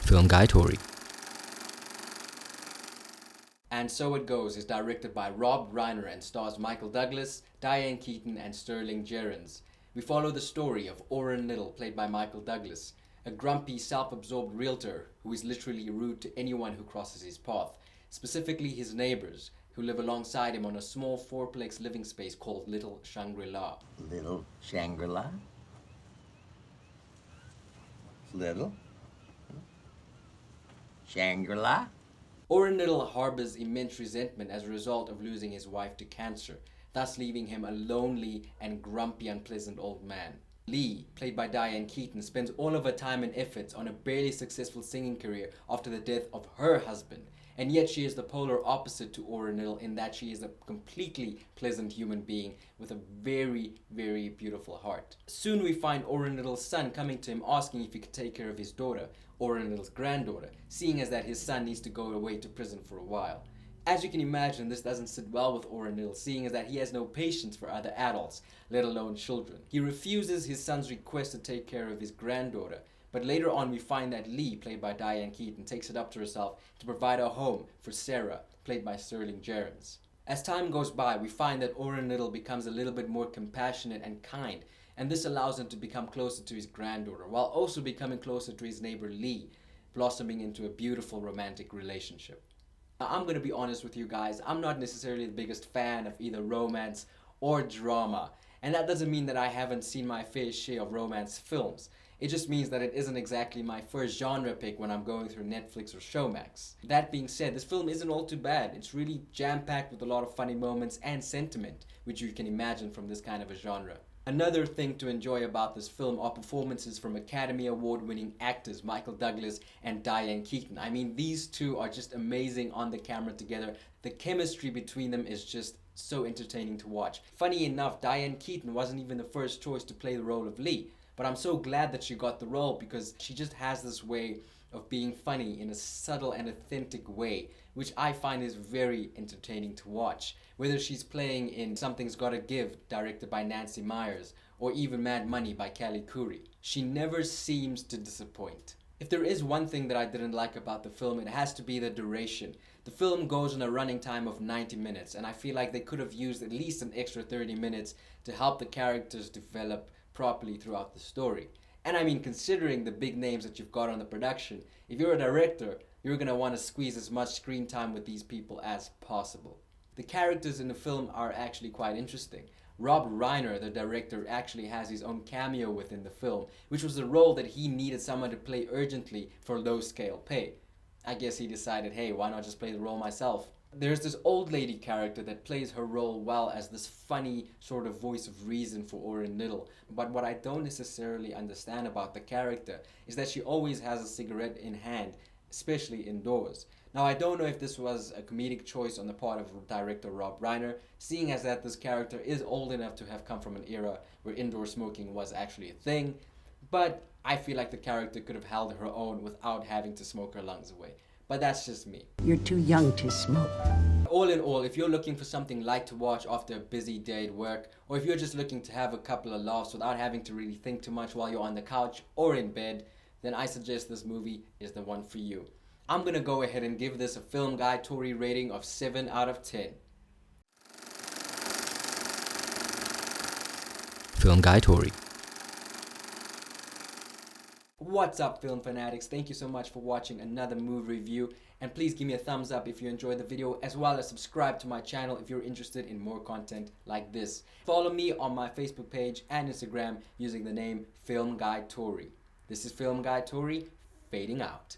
Film Guy Tori. And So It Goes is directed by Rob Reiner and stars Michael Douglas, Diane Keaton and Sterling Gerrans. We follow the story of Orrin Little, played by Michael Douglas, a grumpy, self-absorbed realtor who is literally rude to anyone who crosses his path, specifically his neighbors, who live alongside him on a small fourplex living space called Little Shangri-La. Little Shangri-La? Little? Shangri-La? Orrin Little harbors immense resentment as a result of losing his wife to cancer, thus leaving him a lonely and grumpy, unpleasant old man. Lee, played by Diane Keaton, spends all of her time and efforts on a barely successful singing career after the death of her husband, and yet she is the polar opposite to Orrin Little in that she is a completely pleasant human being with a very, very beautiful heart. Soon we find Orrin Little's son coming to him asking if he could take care of his daughter, Orrin Little's granddaughter, seeing as that his son needs to go away to prison for a while. As you can imagine, this doesn't sit well with Orrin Little, seeing as that he has no patience for other adults, let alone children. He refuses his son's request to take care of his granddaughter, but later on we find that Lee, played by Diane Keaton, takes it up to herself to provide a home for Sarah, played by Sterling Gerrans. As time goes by, we find that Orrin Little becomes a little bit more compassionate and kind, and this allows him to become closer to his granddaughter, while also becoming closer to his neighbor Lee, blossoming into a beautiful romantic relationship. Now, I'm going to be honest with you guys, I'm not necessarily the biggest fan of either romance or drama, and that doesn't mean that I haven't seen my fair share of romance films. It just means that it isn't exactly my first genre pick when I'm going through Netflix or Showmax. That being said, this film isn't all too bad. It's really jam-packed with a lot of funny moments and sentiment, which you can imagine from this kind of a genre. Another thing to enjoy about this film are performances from Academy Award-winning actors Michael Douglas and Diane Keaton. I mean, these two are just amazing on the camera together. The chemistry between them is just so entertaining to watch. Funny enough, Diane Keaton wasn't even the first choice to play the role of Lee, but I'm so glad that she got the role because she just has this way of being funny in a subtle and authentic way, which I find is very entertaining to watch. Whether she's playing in Something's Gotta Give, directed by Nancy Meyers, or even Mad Money by Callie Curry, she never seems to disappoint. If there is one thing that I didn't like about the film, it has to be the duration. The film goes on a running time of 90 minutes, and I feel like they could have used at least an extra 30 minutes to help the characters develop properly throughout the story. And I mean, considering the big names that you've got on the production, if you're a director, you're going to want to squeeze as much screen time with these people as possible. The characters in the film are actually quite interesting. Rob Reiner, the director, actually has his own cameo within the film, which was a role that he needed someone to play urgently for low-scale pay. I guess he decided, hey, why not just play the role myself? There's this old lady character that plays her role well as this funny sort of voice of reason for Orrin Little. But what I don't necessarily understand about the character is that she always has a cigarette in hand, especially indoors. Now, I don't know if this was a comedic choice on the part of director Rob Reiner, seeing as that this character is old enough to have come from an era where indoor smoking was actually a thing, but I feel like the character could have held her own without having to smoke her lungs away. But that's just me. You're too young to smoke. All in all, if you're looking for something light to watch after a busy day at work, or if you're just looking to have a couple of laughs without having to really think too much while you're on the couch or in bed, then I suggest this movie is the one for you. I'm gonna go ahead and give this a Film Guy Tori rating of 7 out of 10. Film Guy Tori. What's up, film fanatics? Thank you so much for watching another movie review, and please give me a thumbs up if you enjoyed the video, as well as subscribe to my channel if you're interested in more content like this. Follow me on my Facebook page and Instagram using the name Film Guy Tori. This is Film Guy Tori, fading out.